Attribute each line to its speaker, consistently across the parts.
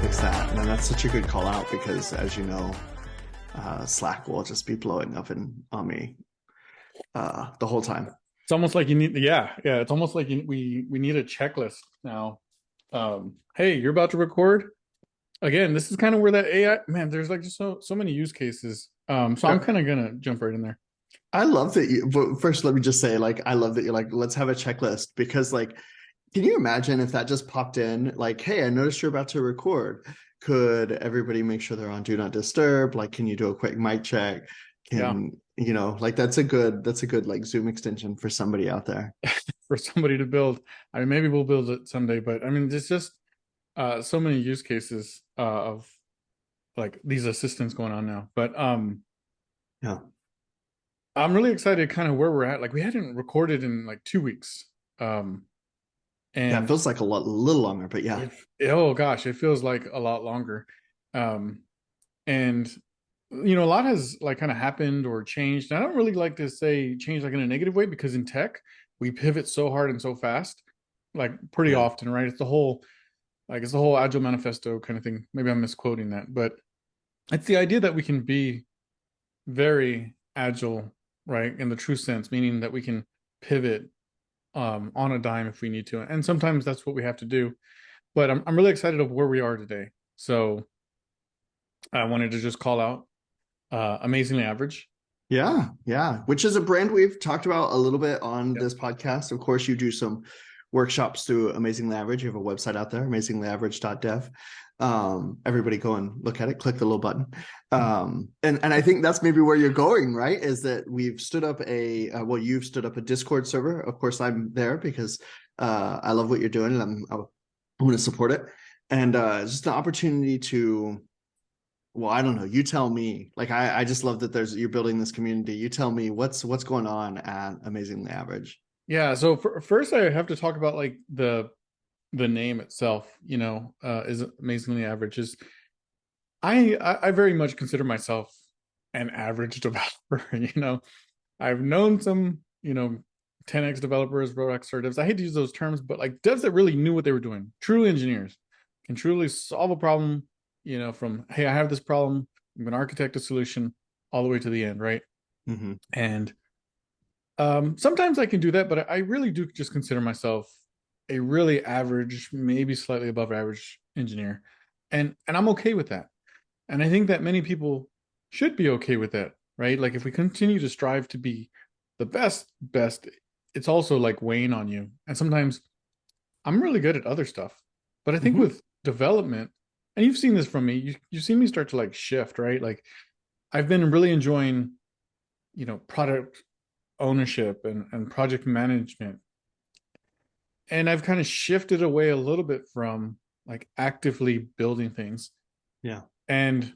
Speaker 1: fix that. And that's such a good call out because, as you know, Slack will just be blowing up on me the whole time.
Speaker 2: It's almost like you need, yeah. It's almost like we need a checklist now. Hey, you're about to record again. This is kind of where that AI, man. There's like just so many use cases. So I'm
Speaker 1: Yeah.
Speaker 2: kind of gonna jump right in there.
Speaker 1: I love that you, but first, let me just say, like, I love that you're like, let's have a checklist because, like, can you imagine if that just popped in, like, hey, I noticed you're about to record. Could everybody make sure they're on Do Not Disturb? Like, can you do a quick mic check?
Speaker 2: Yeah,
Speaker 1: Can, like, that's a good, like, Zoom extension for somebody out there.
Speaker 2: for somebody to build. I mean, maybe we'll build it someday, but I mean, there's just so many use cases of like these assistants going on now. But
Speaker 1: Yeah.
Speaker 2: I'm really excited, kind of where we're at. Like we hadn't recorded in like 2 weeks. Um,
Speaker 1: Yeah. It
Speaker 2: and
Speaker 1: feels like a little longer, but yeah.
Speaker 2: if oh gosh, it feels like a lot longer. Um, and a lot has like kind of happened or changed. And I don't really like to say change like in a negative way because in tech we pivot so hard and so fast, like pretty
Speaker 1: Yeah.
Speaker 2: often, right? It's the whole agile manifesto kind of thing. Maybe I'm misquoting that, but it's the idea that we can be very agile, right? In the true sense, meaning that we can pivot on a dime if we need to. And sometimes that's what we have to do. But I'm really excited of where we are today. So I wanted to just call out Amazingly Average.
Speaker 1: Yeah. Yeah. Which is a brand we've talked about a little bit on
Speaker 2: Yep.
Speaker 1: this podcast. Of course, you do some workshops through Amazingly Average. You have a website out there, amazinglyAverage.dev. Everybody go and look at it, click the little button. And I think that's maybe where you're going, right? Is that we've stood up you've stood up a Discord server. Of course, I'm there because I love what you're doing and I want to support it. And just an opportunity to, well, I don't know. You tell me. Like, I just love that you're building this community. You tell me what's going on at Amazingly Average.
Speaker 2: Yeah. So first, I have to talk about like the name itself. Is Amazingly Average. Is I very much consider myself an average developer. I've known some 10x developers, rockstar devs. I hate to use those terms, but like devs that really knew what they were doing, true engineers can truly solve a problem. From hey, I have this problem, I'm going to architect a solution all the way to the end, right?
Speaker 1: Mm-hmm.
Speaker 2: And sometimes I can do that, but I really do just consider myself a really average, maybe slightly above average engineer, and I'm okay with that. And I think that many people should be okay with that, right? Like if we continue to strive to be the best, it's also like weighing on you. And sometimes I'm really good at other stuff, but I think
Speaker 1: Mm-hmm.
Speaker 2: with development, and you've seen this from me, you've seen me start to like shift, right? Like I've been really enjoying, product ownership and project management. And I've kind of shifted away a little bit from like actively building things.
Speaker 1: Yeah.
Speaker 2: And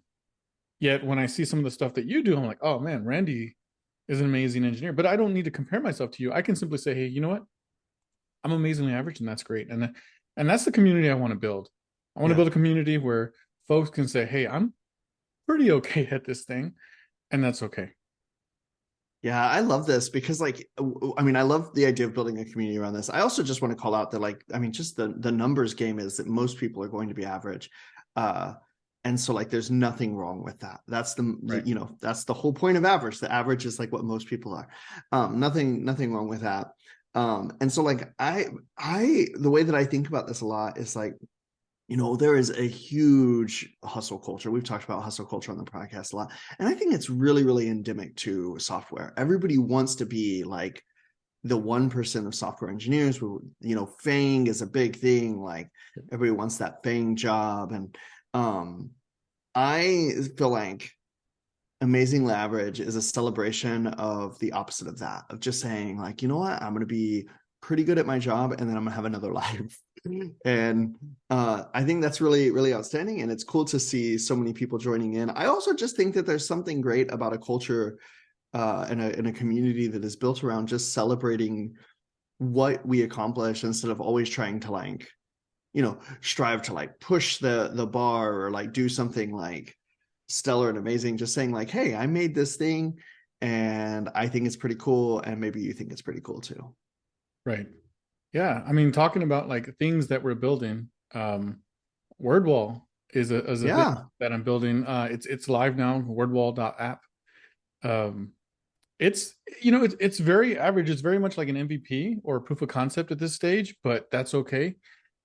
Speaker 2: yet when I see some of the stuff that you do, I'm like, oh man, Randy is an amazing engineer. But I don't need to compare myself to you. I can simply say, hey, you know what? I'm amazingly average, and that's great. And that's the community I want to build. I want to
Speaker 1: Yeah.
Speaker 2: build a community where folks can say, hey, I'm pretty okay at this thing, and that's okay.
Speaker 1: Yeah, I love this because, like, I mean, I love the idea of building a community around this. I also just want to call out that, like, I mean, just the numbers game is that most people are going to be average, uh, and so like, there's nothing wrong with that. That's
Speaker 2: Right.
Speaker 1: that's the whole point of average. The average is like what most people are. Nothing wrong with that. And so like, the way that I think about this a lot is like, there is a huge hustle culture. We've talked about hustle culture on the podcast a lot. And I think it's really, really endemic to software. Everybody wants to be like the 1% of software engineers. FANG is a big thing. Like everybody wants that FANG job. And I feel like Amazingly Average is a celebration of the opposite of that, of just saying like, you know what, I'm going to be pretty good at my job and then I'm going to have another life. And I think that's really, really outstanding. And it's cool to see so many people joining in. I also just think that there's something great about a culture in a community that is built around just celebrating what we accomplish instead of always trying to like, strive to like push the bar or like do something like stellar and amazing. Just saying like, hey, I made this thing and I think it's pretty cool. And maybe you think it's pretty cool too.
Speaker 2: Right. Yeah. I mean, talking about like things that we're building, Wordwall is a thing
Speaker 1: Yeah.
Speaker 2: that I'm building. It's live now, wordwall.app. Um, it's it's very average. It's very much like an MVP or proof of concept at this stage, but that's okay.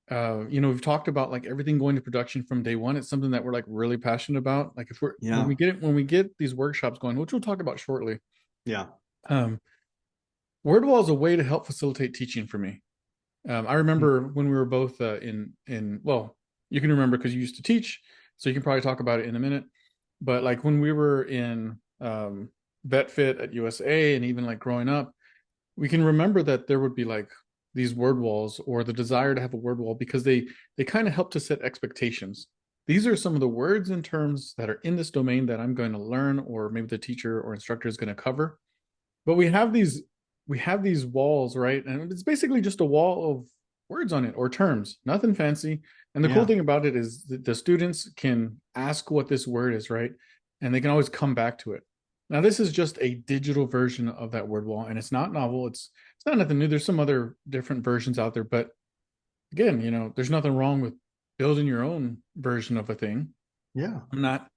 Speaker 2: We've talked about like everything going to production from day one. It's something that we're like really passionate about. Like if we're
Speaker 1: Yeah.
Speaker 2: when we get these workshops going, which we'll talk about shortly.
Speaker 1: Yeah.
Speaker 2: Um, Wordwall is a way to help facilitate teaching for me. I remember when we were both in well, you can remember because you used to teach, so you can probably talk about it in a minute. But like when we were in vet fit at USA and even like growing up, we can remember that there would be like these word walls or the desire to have a word wall because they kind of help to set expectations. These are some of the words and terms that are in this domain that I'm going to learn, or maybe the teacher or instructor is going to cover. But we have these walls, right? And it's basically just a wall of words on it or terms, nothing fancy. And the cool
Speaker 1: Yeah.
Speaker 2: thing about it is that the students can ask what this word is, right? And they can always come back to it. Now, this is just a digital version of that word wall, and it's not novel. It's not nothing new. There's some other different versions out there, but again, there's nothing wrong with building your own version of a thing.
Speaker 1: Yeah.
Speaker 2: I'm not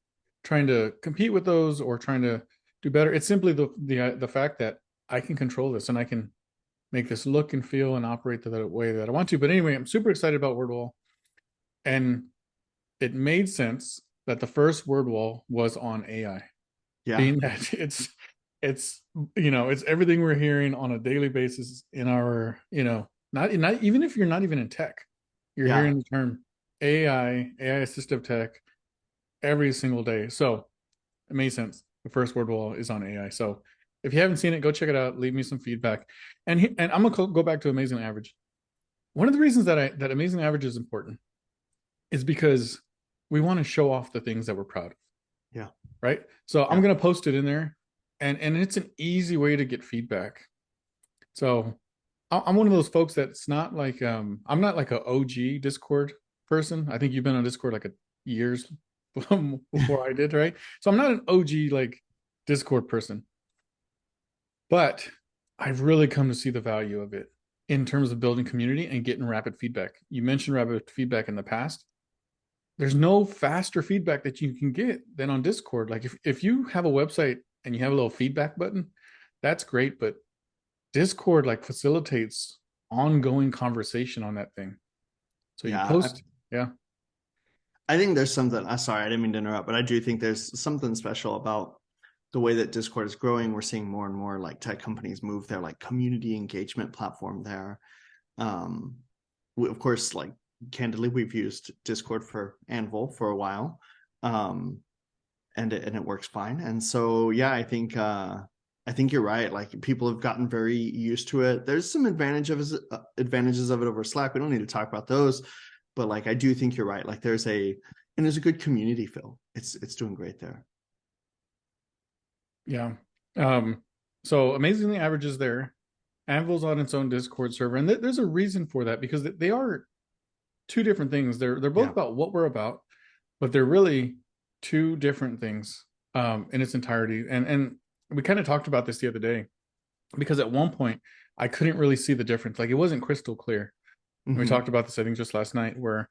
Speaker 2: trying to compete with those or trying to do better. It's simply the fact that I can control this and I can make this look and feel and operate the way that I want to. But anyway, I'm super excited about Wordwall, and it made sense that the first Wordwall was on AI,
Speaker 1: Yeah.
Speaker 2: being that it's everything we're hearing on a daily basis in our not even if you're not even in tech, you're
Speaker 1: Yeah.
Speaker 2: hearing the term AI assistive tech every single day. So it made sense. The first word wall is on AI. So if you haven't seen it, go check it out. Leave me some feedback. And I'm gonna go back to Amazing Average. One of the reasons that Amazing Average is important is because we want to show off the things that we're proud of,
Speaker 1: Yeah.
Speaker 2: right? So I'm
Speaker 1: Yeah.
Speaker 2: gonna post it in there, and it's an easy way to get feedback. So I'm one of those folks that's not like I'm not like a OG Discord person. I think you've been on Discord like a years before I did, right? So I'm not an OG like Discord person, but I've really come to see the value of it in terms of building community and getting rapid feedback. You mentioned rapid feedback in the past. There's no faster feedback that you can get than on Discord. Like if you have a website and you have a little feedback button, that's great, but Discord like facilitates ongoing conversation on that thing. So you
Speaker 1: Yeah.
Speaker 2: post, yeah,
Speaker 1: I think there's something, sorry, I didn't mean to interrupt, but I do think there's something special about the way that Discord is growing. We're seeing more and more like tech companies move their like community engagement platform there. Um, of course, like candidly, we've used Discord for Anvil for a while. And it works fine. And so yeah, I think you're right. Like people have gotten very used to it. There's some advantages of it over Slack. We don't need to talk about those, but like I do think you're right. Like there's a good community feel. It's doing great there.
Speaker 2: yeah. So amazingly averages there. Anvil's on its own Discord server, and there's a reason for that because they are two different things. They're both
Speaker 1: Yeah.
Speaker 2: about what we're about, but they're really two different things in its entirety. And we kind of talked about this the other day because at one point I couldn't really see the difference. Like it wasn't crystal clear. And we
Speaker 1: Mm-hmm.
Speaker 2: talked about this, I think, just last night, where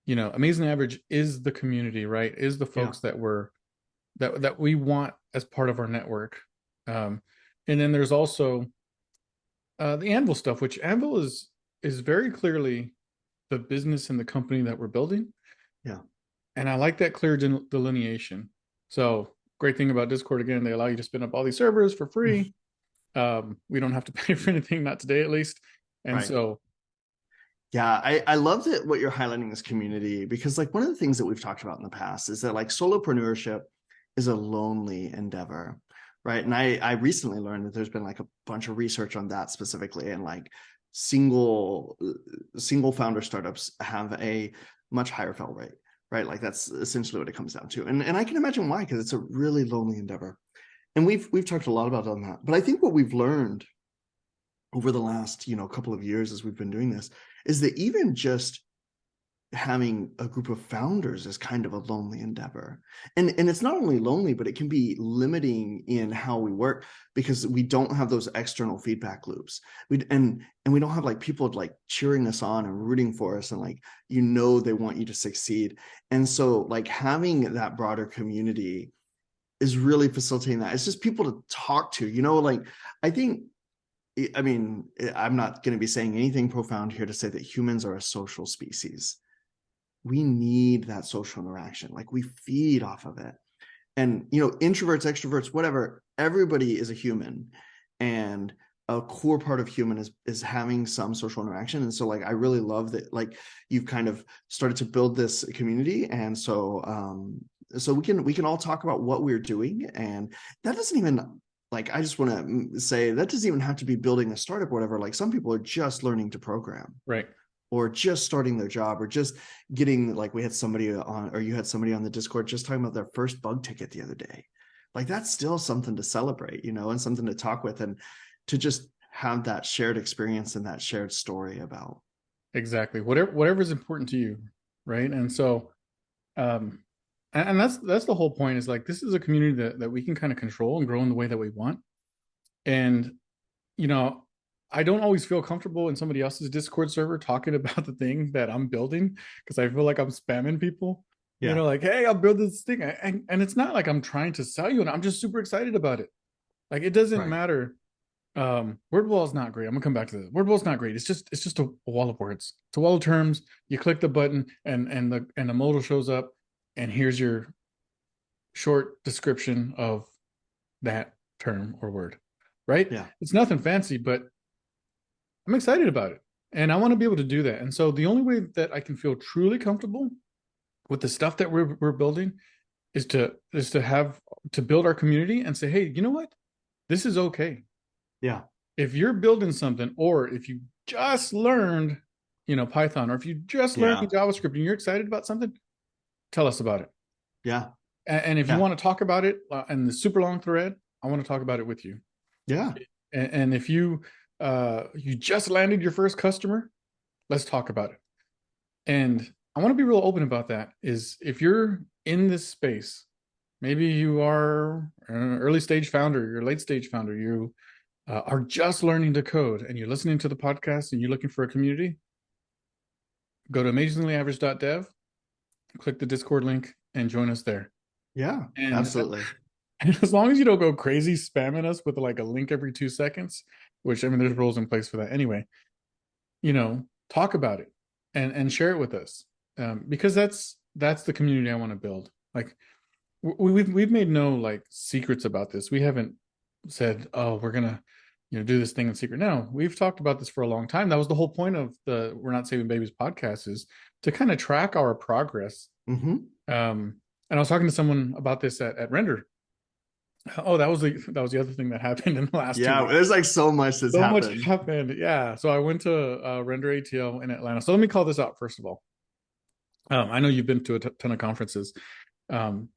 Speaker 2: Amazing Average is the community, right? Is the
Speaker 1: Yeah.
Speaker 2: folks that we want as part of our network. Um, and then there's also the Anvil stuff, which Anvil is very clearly the business and the company that we're building.
Speaker 1: Yeah.
Speaker 2: And I like that clear delineation. So great thing about Discord, again, they allow you to spin up all these servers for free. We don't have to pay for anything, not today at least. And
Speaker 1: Right.
Speaker 2: so
Speaker 1: Yeah, I love that what you're highlighting is community, because like one of the things that we've talked about in the past is that like solopreneurship is a lonely endeavor, right? And I recently learned that there's been like a bunch of research on that specifically, and like single single founder startups have a much higher fail rate, right? Like that's essentially what it comes down to. And I can imagine why, because it's a really lonely endeavor. And we've talked a lot about on that. But I think what we've learned over the last couple of years as we've been doing this is that even just having a group of founders is kind of a lonely endeavor. And it's not only lonely, but it can be limiting in how we work because we don't have those external feedback loops. And we don't have like people like cheering us on and rooting for us and like, they want you to succeed. And so like having that broader community is really facilitating that. It's just people to talk to, like I think, I mean, I'm not going to be saying anything profound here to say that humans are a social species. We need that social interaction. Like we feed off of it. And, introverts, extroverts, whatever, everybody is a human. And a core part of human is having some social interaction. And so like, I really love that, like you've kind of started to build this community. And so we can all talk about what we're doing. And that doesn't even, like, I just want to say that doesn't even have to be building a startup or whatever. Like some people are just learning to program.
Speaker 2: Right.
Speaker 1: Or just starting their job, or just getting, like we had somebody on, or you had somebody on the Discord just talking about their first bug ticket the other day. Like that's still something to celebrate, and something to talk with and to just have that shared experience and that shared story about.
Speaker 2: Exactly. Whatever is important to you, right? And so, and that's the whole point. Is like this is a community that we can kind of control and grow in the way that we want. And you know, I don't always feel comfortable in somebody else's Discord server talking about the thing that I'm building because I feel like I'm spamming people.
Speaker 1: Yeah.
Speaker 2: Like, hey, I'll build this thing, and it's not like I'm trying to sell you, and I'm just super excited about it. Like it doesn't
Speaker 1: Right.
Speaker 2: matter. Wordwall is not great. I'm gonna come back to this. Wordwall is not great. It's just a wall of words. It's a wall of terms. You click the button, and the modal shows up, and here's your short description of that term or word. Right?
Speaker 1: Yeah.
Speaker 2: It's nothing fancy, but I'm excited about it. And I want to be able to do that. And so the only way that I can feel truly comfortable with the stuff that we're building is to have to build our community and say, hey, you know what? This is okay.
Speaker 1: Yeah.
Speaker 2: If you're building something, or if you just learned, Python, or if you just learned
Speaker 1: Yeah.
Speaker 2: JavaScript and you're excited about something, tell us about it.
Speaker 1: Yeah.
Speaker 2: And if you
Speaker 1: Yeah.
Speaker 2: want to talk about it in the super long thread, I want to talk about it with you.
Speaker 1: Yeah.
Speaker 2: And if you just landed your first customer, let's talk about it. And I want to be real open about that. Is if you're in this space, maybe you are an early stage founder, you're a late stage founder, you are just learning to code, and you're listening to the podcast and you're looking for a community, go to amazinglyAverage.dev, click the Discord link, and join us there.
Speaker 1: Yeah.
Speaker 2: And
Speaker 1: Absolutely.
Speaker 2: as long as you don't go crazy spamming us with like a link every 2 seconds, which I mean, there's rules in place for that anyway. Talk about it and share it with us, because that's the community I want to build. Like we've made no like secrets about this. We haven't said, oh, we're gonna do this thing in secret. No, we've talked about this for a long time. That was the whole point of the We're Not Saving Babies podcast, is to kind of track our progress.
Speaker 1: Mm-hmm.
Speaker 2: And I was talking to someone about this at Render. Oh, that was the other thing that happened in the last 2
Speaker 1: Yeah.
Speaker 2: weeks.
Speaker 1: There's like so much that's
Speaker 2: So much
Speaker 1: happened.
Speaker 2: happened. Yeah. So I went to Render ATL in Atlanta. So let me call this out first of all. I know you've been to a ton of conferences. Um,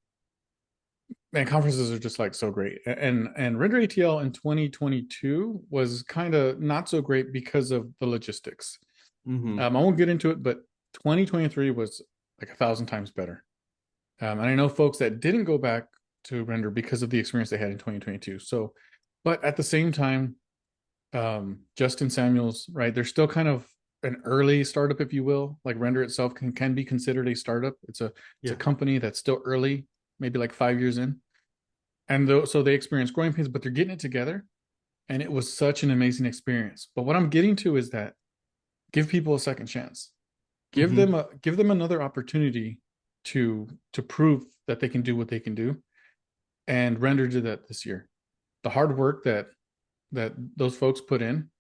Speaker 2: and conferences are just like so great. And Render ATL in 2022 was kind of not so great because of the logistics.
Speaker 1: Mm-hmm.
Speaker 2: I won't get into it, but 2023 was like 1,000 times better. And I know folks that didn't go back to Render because of the experience they had in 2022. So, but at the same time, Justin Samuels, right? They're still kind of an early startup, if you will. Like Render itself can be considered a startup. It's a company that's still early, maybe like 5 years in. And so they experience growing pains, but they're getting it together. And it was such an amazing experience. But what I'm getting to is that give people a second chance. Give
Speaker 1: Mm-hmm.
Speaker 2: them another opportunity to prove that they can do what they can do. And Render did that this year. The hard work that those folks put in,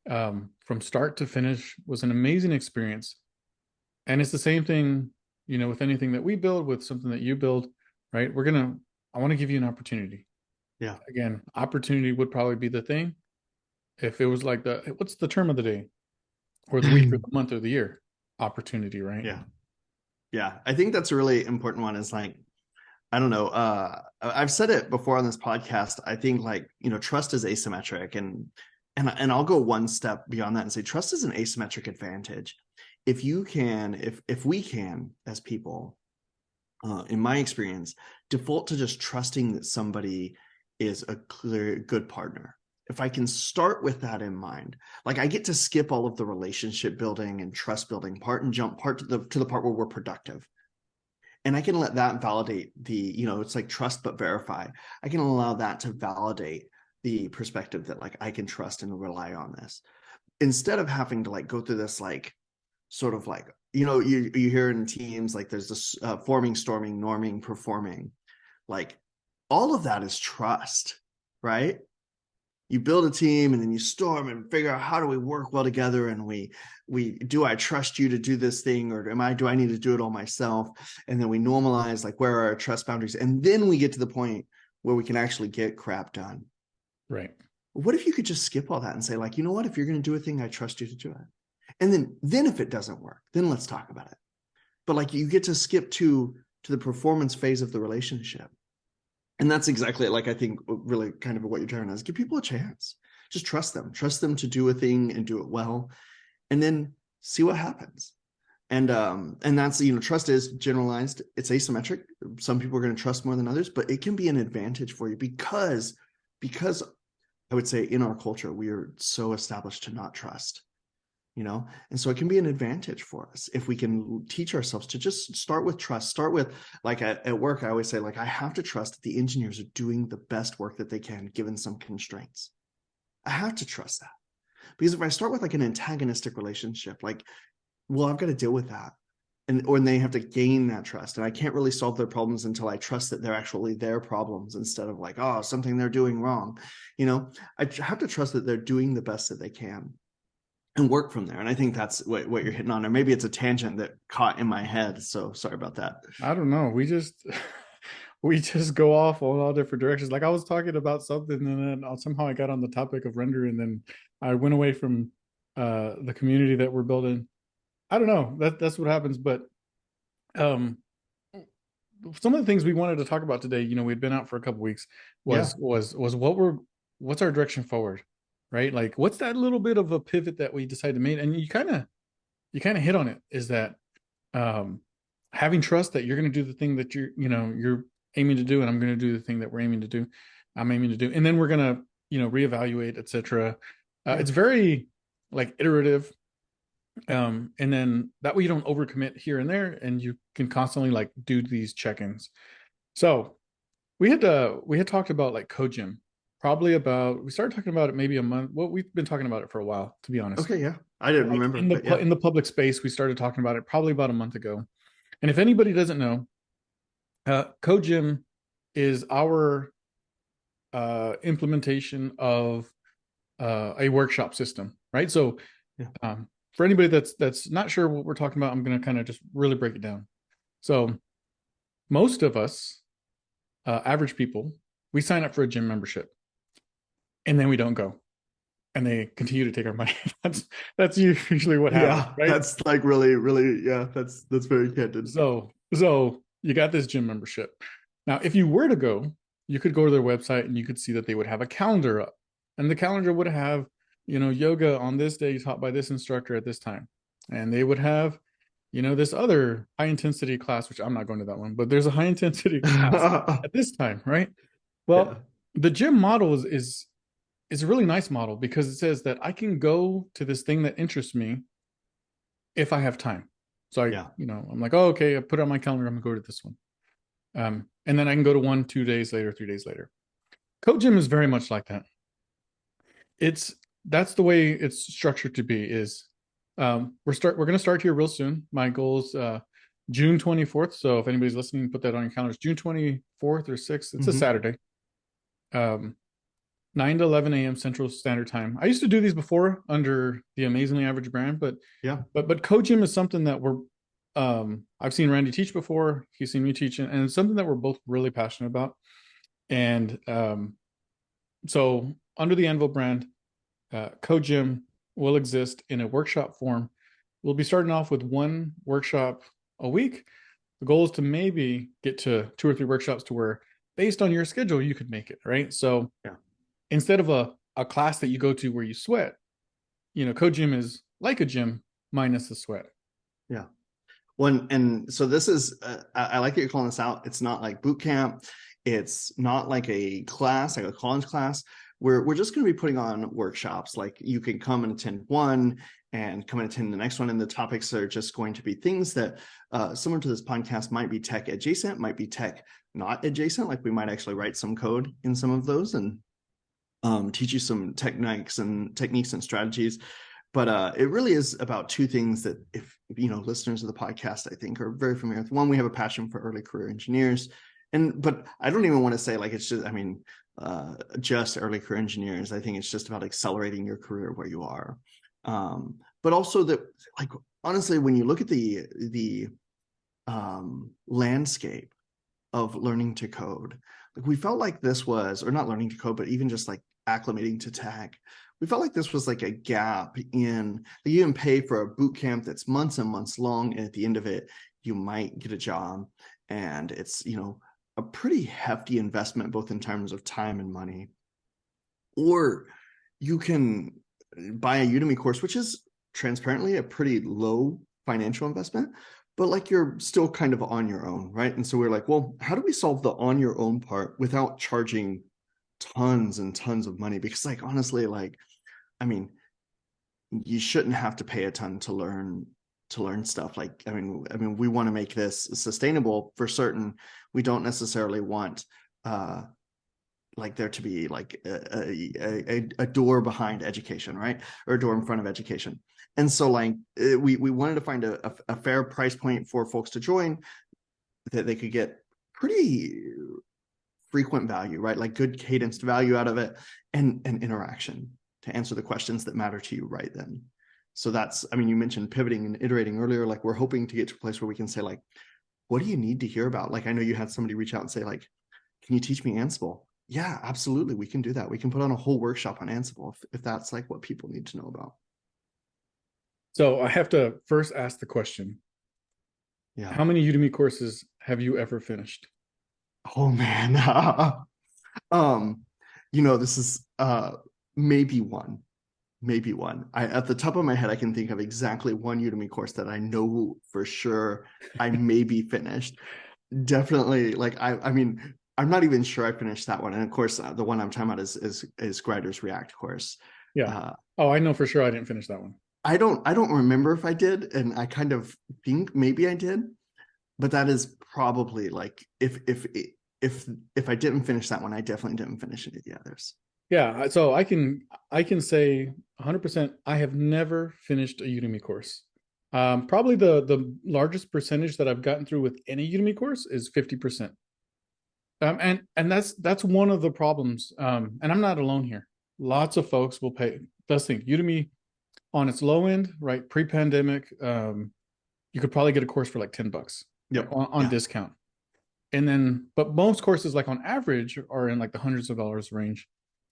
Speaker 2: from start to finish, was an amazing experience. And it's the same thing, with anything that we build, with something that you build, right? I want to give you an opportunity.
Speaker 1: Yeah.
Speaker 2: Again, opportunity would probably be the thing. If it was like what's the term of the day or the week or the month or the year? Opportunity, right?
Speaker 1: Yeah. Yeah. I think that's a really important one, is like, I don't know. I've said it before on this podcast. I think like, trust is asymmetric, and I'll go one step beyond that and say trust is an asymmetric advantage. if you can, if we can as people, in my experience, default to just trusting that somebody is a clear, good partner. If I can start with that in mind, like I get to skip all of the relationship building and trust building part and jump part to the part where we're productive. And I can let that validate the, it's like trust but verify. I can allow that to validate the perspective that like I can trust and rely on this instead of having to like go through this like sort of like, you hear in teams like there's this forming, storming, norming, performing. Like all of that is trust, right? You build a team and then you storm and figure out how do we work well together, and we do I trust you to do this thing, or do I need to do it all myself? And then we normalize like where are our trust boundaries, and then we get to the point where we can actually get crap done.
Speaker 2: Right.
Speaker 1: What if you could just skip all that and say like, you know what, if you're going to do a thing, I trust you to do it. And then if it doesn't work, then let's talk about it. But like you get to skip to the performance phase of the relationship. And that's exactly like I think really kind of what you're trying to is give people a chance. Just trust them to do a thing and do it well, and then see what happens. And that's, trust is generalized. It's asymmetric. Some people are going to trust more than others, but it can be an advantage for you because I would say in our culture we are so established to not trust. And so it can be an advantage for us if we can teach ourselves to just start with trust. Start with, like at work, I always say, like, I have to trust that the engineers are doing the best work that they can given some constraints. I have to trust that, because if I start with like an antagonistic relationship, like, well, I've got to deal with that, or they have to gain that trust, and I can't really solve their problems until I trust that they're actually their problems instead of like, oh, something they're doing wrong. I have to trust that they're doing the best that they can and work from there. And I think that's what you're hitting on, or maybe it's a tangent that caught in my head. So sorry about that.
Speaker 2: I don't know. We just we just go off on all different directions. Like I was talking about something, and then somehow I got on the topic of render, and then I went away from the community that we're building. I don't know. That's what happens. But um, some of the things we wanted to talk about today, we'd been out for a couple weeks,
Speaker 1: Yeah.
Speaker 2: was what's our direction forward, right? Like what's that little bit of a pivot that we decided to make? And you kind of hit on it, is that um having trust that you're going to do the thing that you're aiming to do, and I'm going to do the thing that we're aiming to do, I'm aiming to do, and then we're going to reevaluate, etc.
Speaker 1: Yeah.
Speaker 2: It's very like iterative, and then that way you don't overcommit here and there, and you can constantly like do these check-ins. So we had talked about like CodeGym, we started talking about it maybe a month. Well, we've been talking about it for a while, to be honest.
Speaker 1: Okay. Yeah. I didn't
Speaker 2: Like
Speaker 1: remember,
Speaker 2: in the
Speaker 1: but yeah.
Speaker 2: in the public space, we started talking about it probably about a month ago. And if anybody doesn't know, CodeGym is our implementation of a workshop system, right? So,
Speaker 1: Yeah.
Speaker 2: for anybody that's not sure what we're talking about, I'm going to kind of just really break it down. So, most of us, average people, we sign up for a gym membership, and then we don't go, and they continue to take our money. That's usually what happens,
Speaker 1: Yeah.
Speaker 2: right?
Speaker 1: That's like really, really, yeah, that's very candid.
Speaker 2: So you got this gym membership. Now, if you were to go, you could go to their website and you could see that they would have a calendar up, and the calendar would have, yoga on this day taught by this instructor at this time, and they would have, this other high intensity class, which I'm not going to that one, but there's a high intensity class at this time, right?
Speaker 1: Yeah.
Speaker 2: Well, the gym model is a really nice model because it says that I can go to this thing that interests me if I have time. So
Speaker 1: Yeah.
Speaker 2: I'm like, oh, okay, I put it on my calendar, I'm gonna go to this one. And then I can go to one, 2 days later, 3 days later. CodeGym is very much like that. That's the way it's structured to be. Is we're gonna start here real soon. My goal is June 24th. So if anybody's listening, put that on your calendars. June 24th or 6th. It's a Saturday. 9 to 11 a.m. Central Standard Time. I used to do these before under the Amazingly Average brand, but
Speaker 1: Yeah.
Speaker 2: CodeGym is something that I've seen Randy teach before. He's seen me teach, and it's something that we're both really passionate about. And so under the Anvil brand, CodeGym will exist in a workshop form. We'll be starting off with one workshop a week. The goal is to maybe get to 2 or 3 workshops to where, based on your schedule, you could make it, right? So
Speaker 1: Yeah.
Speaker 2: instead of a class that you go to where you sweat, CodeGym is like a gym minus the sweat.
Speaker 1: Yeah. One, and so this is, I like that you're calling this out. It's not like boot camp. It's not like a class, like a college class. We're just going to be putting on workshops. Like you can come and attend one and come and attend the next one. And the topics are just going to be things that, similar to this podcast, might be tech adjacent, might be tech not adjacent. Like we might actually write some code in some of those and teach you some techniques and strategies. But it really is about two things that, if you know, listeners of the podcast, I think, are very familiar with. One, we have a passion for early career engineers, but I don't even want to say like it's just, I mean, just early career engineers. I think it's just about accelerating your career where you are. But also that, like, honestly, when you look at the landscape of learning to code, like we felt like this was, or not learning to code, but even just like acclimating to tech, we felt like this was like a gap in, like you can pay for a boot camp that's months and months long, and at the end of it you might get a job, and it's, you know, a pretty hefty investment both in terms of time and money. Or you can buy a Udemy course, which is transparently a pretty low financial investment, but like you're still kind of on your own, right? And so we're like, well, how do we solve the on your own part without charging tons and tons of money? Because like honestly, like, I mean, you shouldn't have to pay a ton to learn stuff. Like, I mean, we want to make this sustainable for certain. We don't necessarily want like there to be like a door behind education, right? Or a door in front of education. And so like we wanted to find a fair price point for folks to join, that they could get pretty frequent value, right? Like good cadenced value out of it, and interaction to answer the questions that matter to you right then. So that's, I mean, you mentioned pivoting and iterating earlier. Like we're hoping to get to a place where we can say like, what do you need to hear about? Like I know you had somebody reach out and say like, can you teach me Ansible? Yeah, absolutely. We can do that. We can put on a whole workshop on Ansible if that's like what people need to know about.
Speaker 2: So I have to first ask the question:
Speaker 1: Yeah.
Speaker 2: how many Udemy courses have you ever finished?
Speaker 1: Oh man. um, you know, this is maybe one. Maybe one. I, at the top of my head, I can think of exactly one Udemy course that I know for sure I maybe finished. Definitely, like I mean, I'm not even sure I finished that one. And of course, the one I'm talking about is Grider's React course.
Speaker 2: Yeah.
Speaker 1: Uh,
Speaker 2: Oh, I know for sure I didn't finish that one.
Speaker 1: I don't remember if I did, and I kind of think maybe I did, but that is probably like if I didn't finish that one, I definitely didn't finish any of the others.
Speaker 2: Yeah, so I can say 100% I have never finished a Udemy course. Probably the largest percentage that I've gotten through with any Udemy course is 50%. And that's one of the problems. And I'm not alone here. Lots of folks will pay. Let's think Udemy on its low end, right? Pre-pandemic, you could probably get a course for like $10
Speaker 1: Yep.
Speaker 2: on
Speaker 1: Yeah.
Speaker 2: discount. And then, but most courses, like on average, are in like the hundreds of dollars range.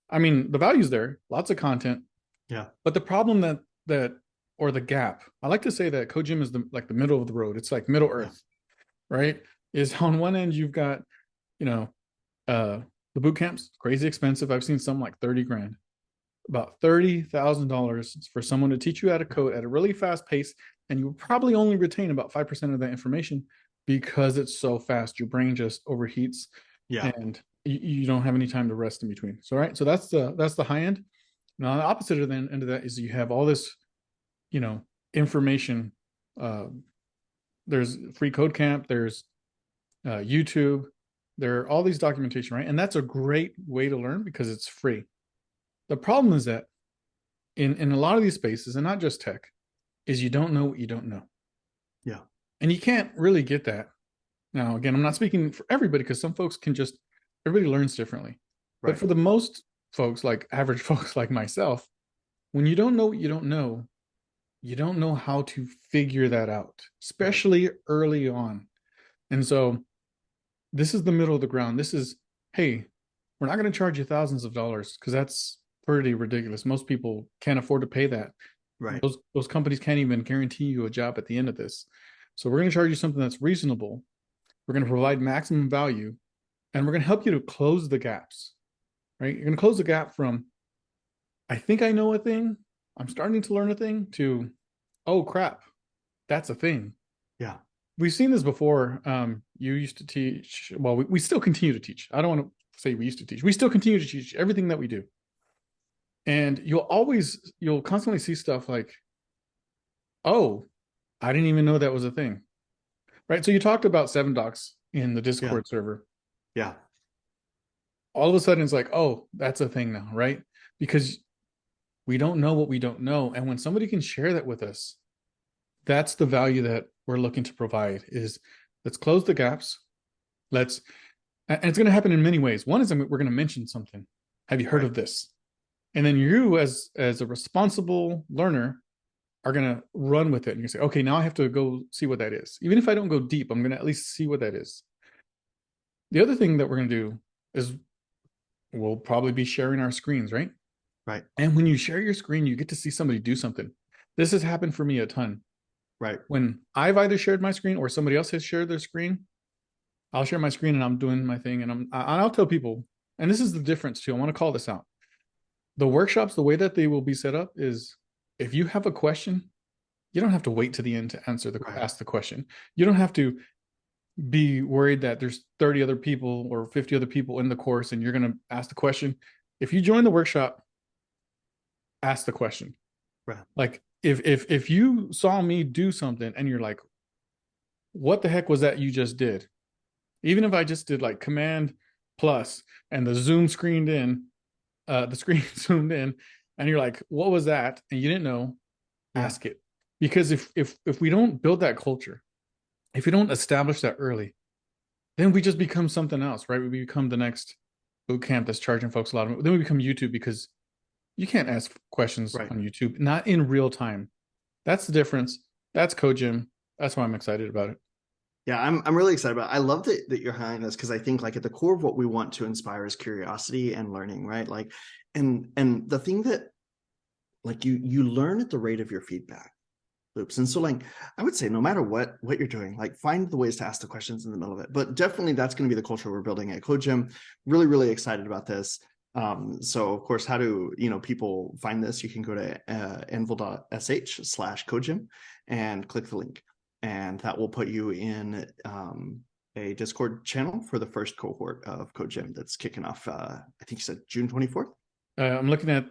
Speaker 2: I mean, the value's there, lots of content,
Speaker 1: Yeah.
Speaker 2: but the problem that or the gap, I like to say that CodeGym is the middle of the road. It's like Middle
Speaker 1: Yeah.
Speaker 2: Earth, right? Is on one end you've got, you know, the boot camps, crazy expensive. I've seen some like 30 grand, about $30,000 for someone to teach you how to code at a really fast pace, and you probably only retain about 5% of that information because it's so fast. Your brain just overheats,
Speaker 1: Yeah.
Speaker 2: and you don't have any time to rest in between. So right, so that's the high end. Now the opposite of the end of that is you have all this, information. Uh, there's free code camp. There's YouTube. There are all these documentation, right? And that's a great way to learn because it's free. The problem is that in a lot of these spaces, and not just tech, is you don't know what you don't know.
Speaker 1: Yeah.
Speaker 2: And you can't really get that. Now, again, I'm not speaking for everybody because some folks can just, everybody learns differently. But
Speaker 1: Right.
Speaker 2: for the most folks, like average folks like myself, when you don't know what you don't know how to figure that out,
Speaker 1: Right.
Speaker 2: especially early on. And so this is the middle of the ground. This is, hey, we're not going to charge you thousands of dollars because that's pretty ridiculous. Most people can't afford to pay that.
Speaker 1: Right.
Speaker 2: Those companies can't even guarantee you a job at the end of this. So we're going to charge you something that's reasonable. We're going to provide maximum value, and we're going to help you to close the gaps. Right? You're going to close the gap from I think I know a thing, I'm starting to learn a thing, to oh crap, That's a thing.
Speaker 1: Yeah.
Speaker 2: We've seen this before. You used to teach. Well, we still continue to teach. I don't want to say we used to teach. We still continue to teach everything that we do. And you'll constantly see stuff like, oh, I didn't even know that was a thing. Right. So you talked about 7 docs in the
Speaker 1: Yeah.
Speaker 2: Discord server.
Speaker 1: Yeah.
Speaker 2: All of a sudden it's like, oh, that's a thing now, right? Because we don't know what we don't know. And when somebody can share that with us, that's the value that we're looking to provide is let's close the gaps. Let's, and it's going to happen in many ways. One is we're going to mention something. Have you heard
Speaker 1: Right.
Speaker 2: of this? And then you as a responsible learner are going to run with it. And you say, okay, now I have to go see what that is. Even if I don't go deep, I'm going to at least see what that is. The other thing that we're going to do is we'll probably be sharing our screens, right?
Speaker 1: Right.
Speaker 2: And when you share your screen, you get to see somebody do something. This has happened for me a ton.
Speaker 1: Right.
Speaker 2: When I've either shared my screen or somebody else has shared their screen, I'll share my screen and I'm doing my thing. And I'll tell people, and this is the difference too. I want to call this out. The workshops, the way that they will be set up is if you have a question, you don't have to wait to the end to
Speaker 1: Right.
Speaker 2: ask the question. You don't have to be worried that there's 30 other people or 50 other people in the course and you're going to ask the question. If you join the workshop, ask the question.
Speaker 1: Right.
Speaker 2: Like if you saw me do something and you're like, what the heck was that you just did? Even if I just did like command plus and the zoom screened in, the screen zoomed in, and you're like, what was that? And you didn't know,
Speaker 1: Yeah.
Speaker 2: ask it. Because if we don't build that culture, if we don't establish that early, then we just become something else, right? We become the next boot camp that's charging folks a lot of money. Then we become YouTube because you can't ask questions
Speaker 1: Right.
Speaker 2: on YouTube, not in real time. That's the difference. That's CodeGym. That's why I'm excited about it.
Speaker 1: Yeah, I'm really excited about it. I love that you're highlighting this because I think like at the core of what we want to inspire is curiosity and learning, right? Like, and the thing that like you learn at the rate of your feedback loops. And so like I would say no matter what you're doing, like find the ways to ask the questions in the middle of it. But definitely that's going to be the culture we're building at CodeGym. Really, really excited about this. So of course, how do people find this? You can go to anvil.sh/CodeGym and click the link. And that will put you in a Discord channel for the first cohort of CodeGym that's kicking off, I think you said June 24th.
Speaker 2: I'm looking at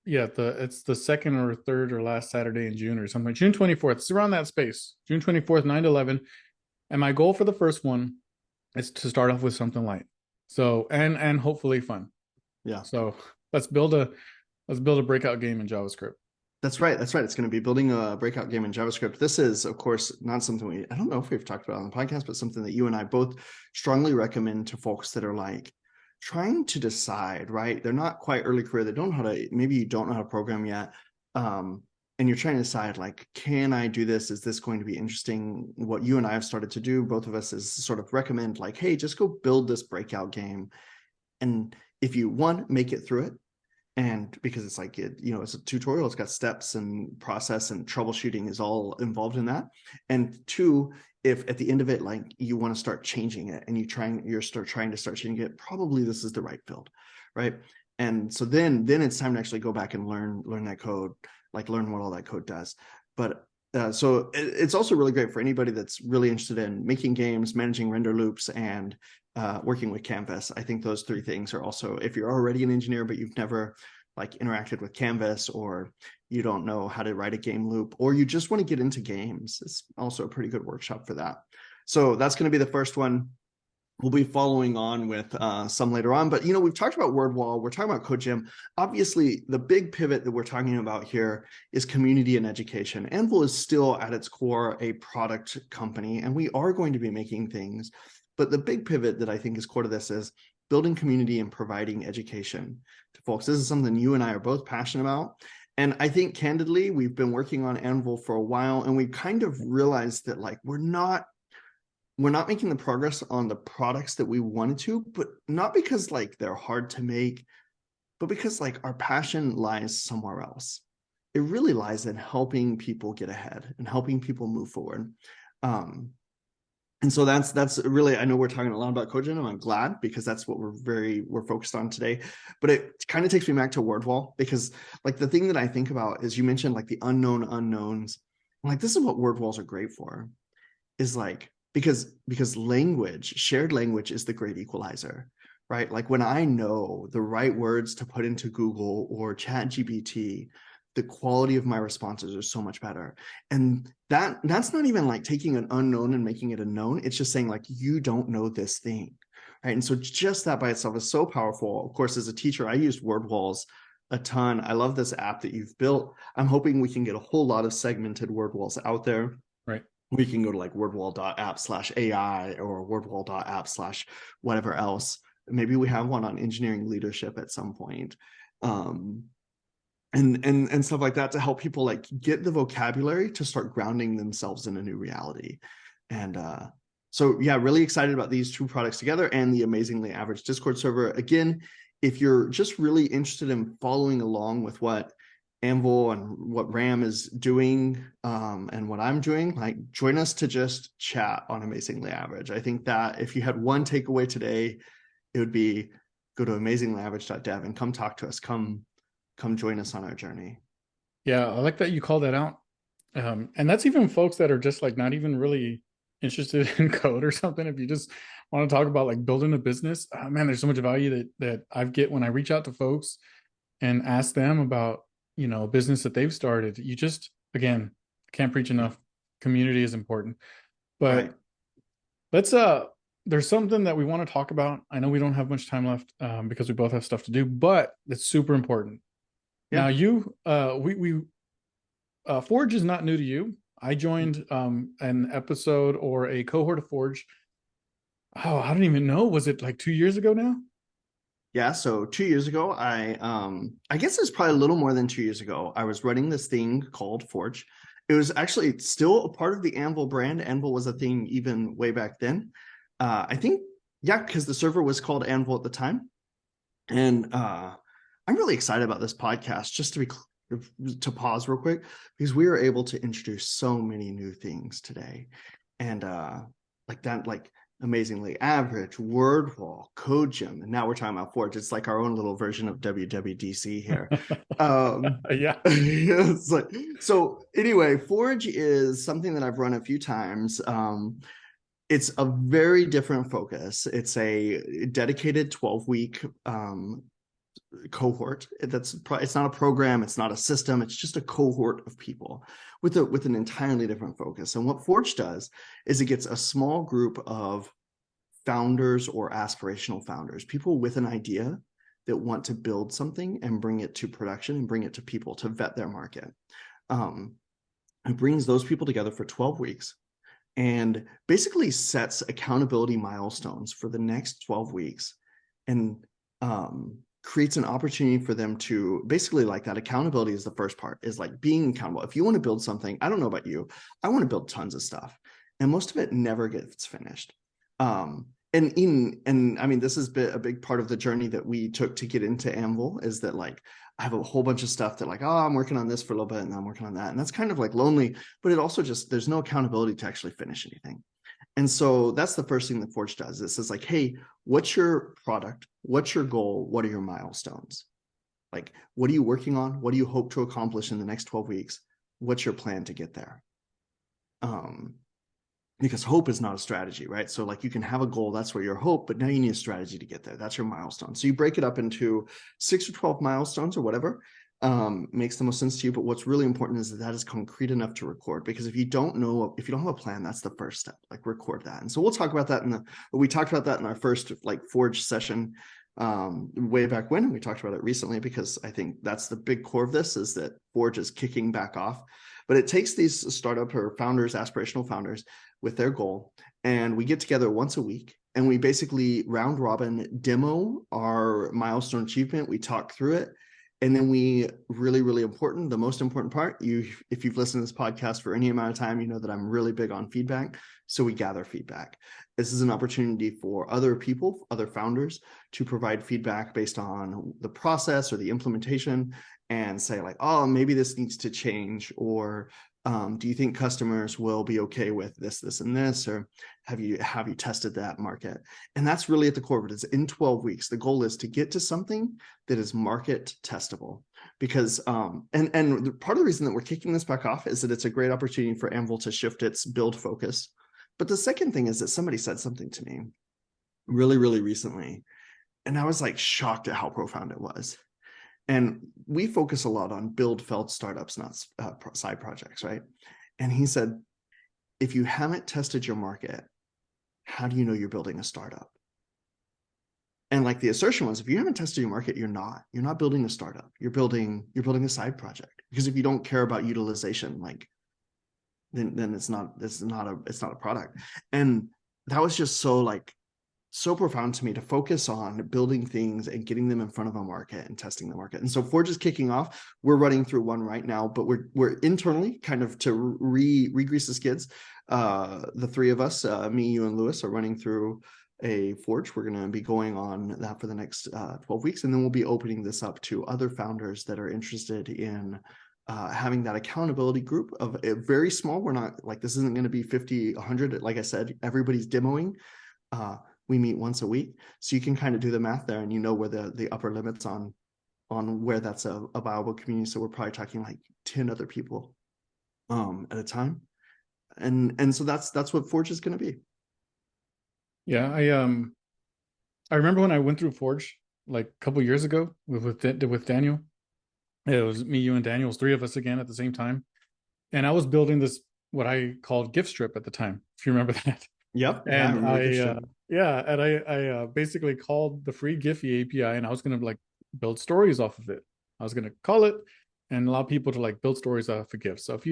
Speaker 2: it's the second or third or last Saturday in June or something. June 24th. It's around that space. June 24th, 9 to 11. And my goal for the first one is to start off with something light. So and hopefully fun.
Speaker 1: Yeah.
Speaker 2: So let's build a breakout game in JavaScript.
Speaker 1: That's right. That's right. It's going to be building a breakout game in JavaScript. This is, of course, not something I don't know if we've talked about on the podcast, but something that you and I both strongly recommend to folks that are like trying to decide, right? They're not quite early career. They don't know how to, maybe you don't know how to program yet. And you're trying to decide like, can I do this? Is this going to be interesting? What you and I have started to do, both of us, is sort of recommend like, hey, just go build this breakout game. And if you make it through it, and because it's like it's a tutorial, it's got steps and process and troubleshooting is all involved in that. And two, if at the end of it like you want to start changing it and you're trying to start changing it, probably this is the right build, right? And so then it's time to actually go back and learn that code, like learn what all that code does. But so it's also really great for anybody that's really interested in making games, managing render loops, and working with Canvas. I think those three things are also, if you're already an engineer but you've never like interacted with Canvas, or you don't know how to write a game loop, or you just want to get into games, it's also a pretty good workshop for that. So that's going to be the first one. We'll be following on with some later on, but we've talked about Wordwall, we're talking about CodeGym. Obviously, the big pivot that we're talking about here is community and education. Anvil is still at its core a product company, and we are going to be making things. But the big pivot that I think is core to this is building community and providing education to folks. This is something you and I are both passionate about. And I think candidly, we've been working on Anvil for a while, and we kind of realized that like we're not making the progress on the products that we wanted to, but not because like they're hard to make, but because like our passion lies somewhere else. It really lies in helping people get ahead and helping people move forward. And so that's really, I know we're talking a lot about CodeGym, and I'm glad because that's what we're focused on today. But it kind of takes me back to Wordwall, because like the thing that I think about is you mentioned like the unknown unknowns. Like this is what word walls are great for, is like because language, shared language is the great equalizer, right? Like when I know the right words to put into Google or Chat GPT, the quality of my responses are so much better. And that's not even like taking an unknown and making it a known. It's just saying like, you don't know this thing. Right. And so just that by itself is so powerful. Of course, as a teacher, I used Wordwalls a ton. I love this app that you've built. I'm hoping we can get a whole lot of segmented Wordwalls out there.
Speaker 2: Right.
Speaker 1: We can go to like wordwall.app/AI or wordwall.app/ whatever else. Maybe we have one on engineering leadership at some point. Um, and stuff like that to help people like get the vocabulary to start grounding themselves in a new reality. And so yeah, really excited about these two products together and the Amazingly Average Discord server. Again, if you're just really interested in following along with what Anvil and what Ram is doing, and what I'm doing, like join us to just chat on Amazingly Average. I think that if you had one takeaway today, it would be go to amazinglyAverage.dev and come talk to us. Come join us on our journey.
Speaker 2: Yeah, I like that you call that out. And that's even folks that are just like not even really interested in code or something. If you just want to talk about like building a business, man, there's so much value that I get when I reach out to folks and ask them about, a business that they've started. You just, again, can't preach enough. Community is important.
Speaker 1: Right.
Speaker 2: But let's there's something that we want to talk about. I know we don't have much time left, because we both have stuff to do, but it's super important. Now
Speaker 1: Yeah.
Speaker 2: you we Forge is not new to you. I joined an episode or a cohort of Forge. Oh, I don't even know. Was it like 2 years ago now?
Speaker 1: Yeah. So 2 years ago, I guess it's probably a little more than 2 years ago. I was running this thing called Forge. It was actually still a part of the Anvil brand. Anvil was a thing even way back then. I think, yeah, because the server was called Anvil at the time. And I'm really excited about this podcast, just to pause real quick, because we were able to introduce so many new things today. And like that, like Amazingly Average, Wordwall, CodeGym, and now we're talking about Forge. It's like our own little version of WWDC here.
Speaker 2: Yeah.
Speaker 1: It's like, so anyway, Forge is something that I've run a few times. It's a very different focus. It's a dedicated 12-week cohort. It's not a program, it's not a system, it's just a cohort of people with an entirely different focus. And what Forge does is it gets a small group of founders or aspirational founders, people with an idea that want to build something and bring it to production and bring it to people to vet their market. It brings those people together for 12 weeks and basically sets accountability milestones for the next 12 weeks and creates an opportunity for them to basically, like, that accountability is the first part, is like being accountable. If you want to build something, I don't know about you, I want to build tons of stuff and most of it never gets finished. And I mean, this has been a big part of the journey that we took to get into Anvil, is that like I have a whole bunch of stuff that like, oh, I'm working on this for a little bit and I'm working on that. And that's kind of like lonely, but it also just, there's no accountability to actually finish anything. And so that's the first thing that Forge does. It says like, hey, what's your product? What's your goal? What are your milestones? Like, what are you working on? What do you hope to accomplish in the next 12 weeks? What's your plan to get there? Because hope is not a strategy, right? So like you can have a goal, that's where your hope, but now you need a strategy to get there. That's your milestone. So you break it up into 6 or 12 milestones or whatever makes the most sense to you. But what's really important is that is concrete enough to record, because if you don't have a plan, that's the first step, like record that. And so we'll talk about that we talked about that in our first like Forge session way back when, and we talked about it recently, because I think that's the big core of this, is that Forge is kicking back off. But it takes these startup or founders, aspirational founders, with their goal, and we get together once a week and we basically round robin demo our milestone achievement. We talk through it, and then we really important, the most important part, if you've listened to this podcast for any amount of time, you know that I'm really big on feedback. So we gather feedback. This is an opportunity for other people, other founders, to provide feedback based on the process or the implementation, and say like, oh, maybe this needs to change, or do you think customers will be okay with this, and this, or have you tested that market? And that's really at the core of it. It's in 12 weeks. The goal is to get to something that is market testable. because and part of the reason that we're kicking this back off is that it's a great opportunity for Anvil to shift its build focus. But the second thing is that somebody said something to me really, really recently, and I was like shocked at how profound it was. And we focus a lot on build felt startups, not side projects, right? And he said, if you haven't tested your market, how do you know you're building a startup? And like the assertion was, if you haven't tested your market, you're not building a startup. You're building a side project. Because if you don't care about utilization, like then it's not a product. And that was just so profound to me, to focus on building things and getting them in front of a market and testing the market. And so Forge is kicking off. We're running through one right now, but we're internally kind of to re-grease the skids. The three of us, me, you, and Lewis, are running through a Forge. We're going to be going on that for the next 12 weeks. And then we'll be opening this up to other founders that are interested in having that accountability group of a very small. We're not like, this isn't going to be 50, 100. Like I said, everybody's demoing. We meet once a week, so you can kind of do the math there, and you know where the upper limits on where that's a viable community. So we're probably talking like 10 other people at a time, and so that's what Forge is going to be.
Speaker 2: Yeah, I remember when I went through Forge like a couple years ago with Daniel. It was me, you, and Daniel. It was three of us again at the same time, and I was building this what I called gift strip at the time, if you remember that.
Speaker 1: Yep. Yeah, I
Speaker 2: And
Speaker 1: remember gift strip.
Speaker 2: yeah, and I basically called the free Giphy API, and I was gonna like build stories off of it. I was gonna call it and allow people to like build stories off of GIFs. So if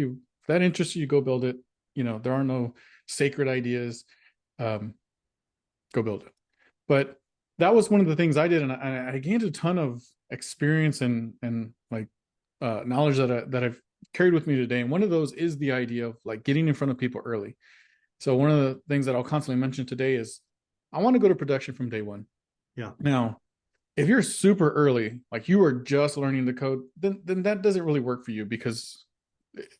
Speaker 2: that interests you, go build it. You know, there are no sacred ideas. Go build it. But that was one of the things I did, and I gained a ton of experience and like knowledge that I've carried with me today. And one of those is the idea of like getting in front of people early. So one of the things that I'll constantly mention today is I want to go to production from day one.
Speaker 1: Yeah.
Speaker 2: Now, if you're super early, like you are just learning the code, then that doesn't really work for you, because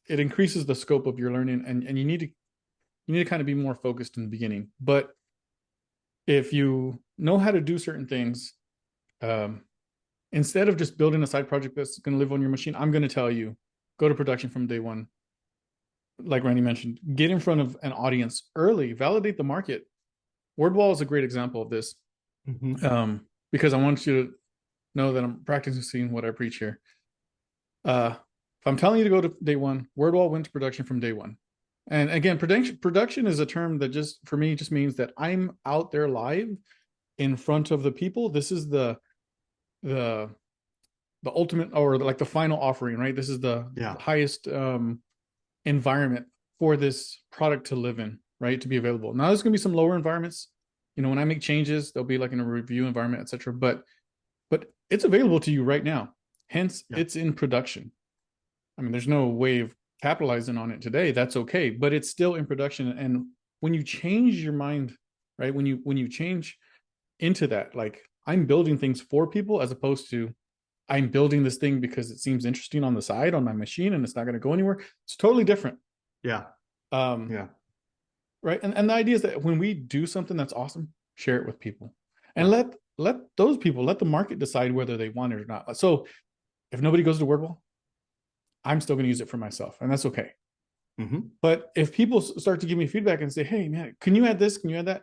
Speaker 2: it increases the scope of your learning, and you need to kind of be more focused in the beginning. But if you know how to do certain things, instead of just building a side project that's going to live on your machine, I'm going to tell you, go to production from day one. Like Randy mentioned, get in front of an audience early, validate the market. Wordwall is a great example of this, because I want you to know that I'm practicing what I preach here. If I'm telling you to go to day one, Wordwall went to production from day one. And again, production is a term that just, for me, just means that I'm out there live in front of the people. This is the ultimate, or like the final offering, right? This is the highest environment for this product to live in, right? To be available. Now there's going to be some lower environments. You know, when I make changes, they'll be like in a review environment, etc. But it's available to you right now. Hence, it's in production. I mean, there's no way of capitalizing on it today. That's okay, but it's still in production. And when you change your mind, right? When you change into that, like, I'm building things for people, as opposed to I'm building this thing because it seems interesting on the side on my machine and it's not going to go anywhere. It's totally different.
Speaker 1: Yeah.
Speaker 2: Right. And the idea is that when we do something that's awesome, share it with people, and let those people, let the market decide whether they want it or not. So if nobody goes to Wordwall, I'm still going to use it for myself, and that's okay. But if people start to give me feedback and say, hey man, can you add this? Can you add that?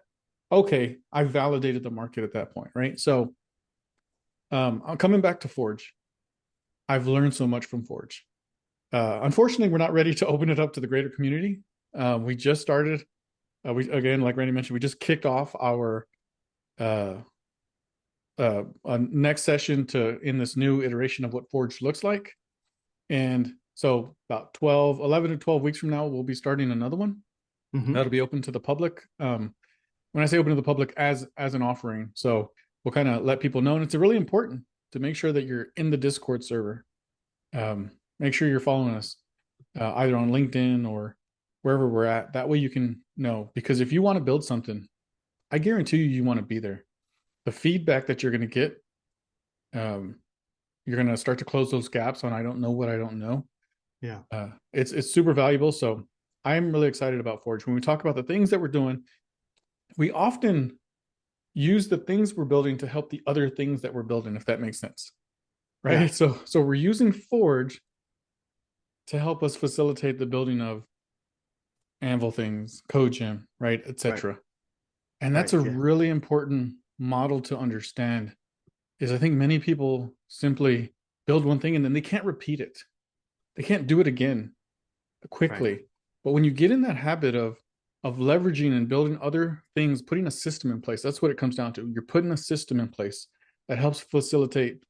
Speaker 2: Okay. I've validated the market at that point. Right. So I'm coming back to Forge. I've learned so much from Forge. Unfortunately, we're not ready to open it up to the greater community. We just started. We, again, like Randy mentioned, we just kicked off our next session in this new iteration of what Forge looks like. And so about 11 to 12 weeks from now, we'll be starting another one. That'll be open to the public. When I say open to the public, as an offering. So we'll kind of let people know. And it's really important to make sure that you're in the Discord server. Make sure you're following us either on LinkedIn or wherever we're at. That way you can know, because if you want to build something, I guarantee you want to be there. The feedback that you're going to get, you're going to start to close those gaps on, I don't know what I don't know.
Speaker 1: Yeah.
Speaker 2: It's super valuable. So I'm really excited about Forge. When we talk about the things that we're doing, we often use the things we're building to help the other things that we're building, if that makes sense.
Speaker 1: Yeah.
Speaker 2: right? So we're using Forge to help us facilitate the building of Anvil things, CodeGym, right,
Speaker 1: Right.
Speaker 2: etc. And that's
Speaker 1: Right.
Speaker 2: a
Speaker 1: Yeah.
Speaker 2: really important model to understand. Is I think many people simply build one thing and then they can't repeat it. They can't do it again
Speaker 1: Right.
Speaker 2: quickly. But when you get in that habit of leveraging and building other things, putting a system in place, that's what it comes down to. You're putting a system in place that helps facilitate,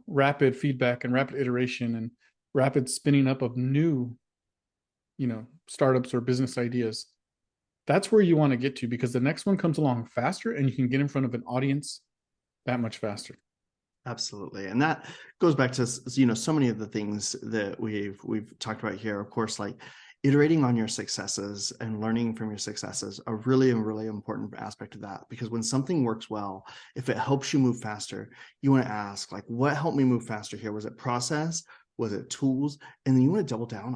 Speaker 2: rapid feedback and rapid iteration and rapid spinning up of new, startups or business ideas. That's where you want to get to because the next one comes along faster and you can get in front of an audience that much faster.
Speaker 1: Absolutely. And that goes back to, so many of the things that we've talked about here. Of course, like iterating on your successes and learning from your successes are really a really important aspect of that, because when something works well, if it helps you move faster, you want to ask, like, what helped me move faster here? Was it process? Was it tools? And then you want to double down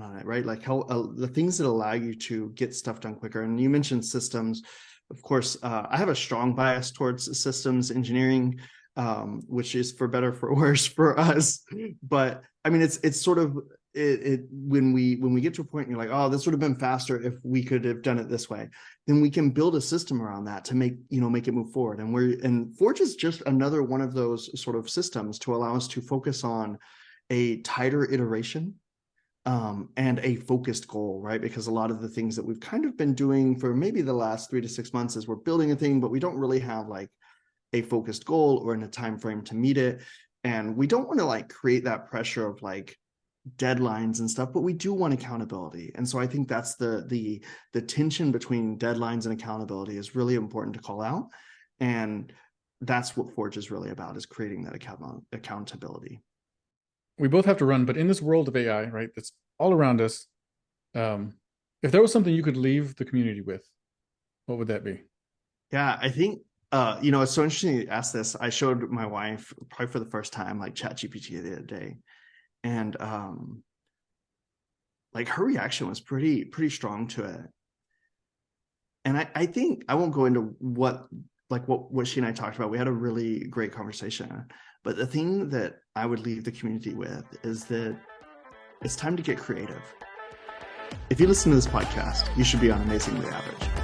Speaker 1: on it, right? Like how the things that allow you to get stuff done quicker. And you mentioned systems. Of course, I have a strong bias towards systems engineering, which is for better for worse for us. But I mean, it's sort of when we get to a point and you're like, oh, this would have been faster if we could have done it this way, then we can build a system around that to make it move forward. And Forge is just another one of those sort of systems to allow us to focus on a tighter iteration, and a focused goal, right? Because a lot of the things that we've kind of been doing for maybe the last 3 to 6 months is we're building a thing, but we don't really have like a focused goal or in a time frame to meet it. And we don't want to like create that pressure of like deadlines and stuff, but we do want accountability. And so I think that's the tension between deadlines and accountability is really important to call out. And that's what Forge is really about, is creating that accountability.
Speaker 2: We both have to run, but in this world of AI, right, that's all around us, if there was something you could leave the community with, what would that be?
Speaker 1: Yeah, I think it's so interesting you asked this. I showed my wife probably for the first time like ChatGPT the other day, and like her reaction was pretty strong to it. And I think I won't go into what she and I talked about. We had a really great conversation. But the thing that I would leave the community with is that it's time to get creative. If you listen to this podcast, you should be on Amazingly Average.